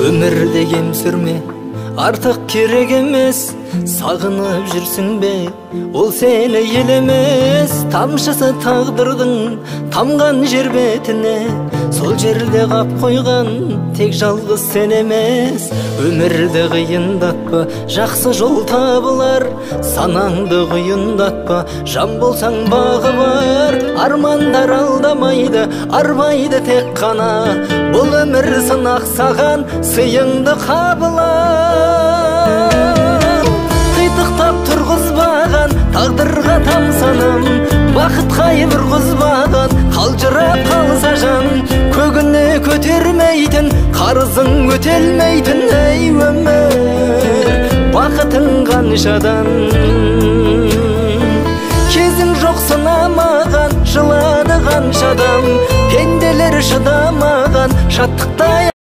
Өмірде кем сүрме, артық керек емес. Сағынып жүрсің бе, ол сені елемес. Тамшысы тағдырдың тамған жер бетіне, сол жерде қап қойған тек жалғыз сен емес. Өмірді қиындатпа, жақсы жол табылар. Санаңды құйындатпа, жан болсаң бағы бар. Армандар алдамайды, арбайды тек қана. Бұл өмір сынақ саған, сыйыңды қабылар. Қитықтап тұрғызбаған тағдырға тамсанам, бақыт қайыр құрғызбаған қалжырап қалса жан. Көгіне көтермейтін, қарызың өтелмейтін ей өмір, бақытың қаншадан. Кезің жоқ сынамаған, жылады қанша адам, пенделер шыдамаған шаттықтай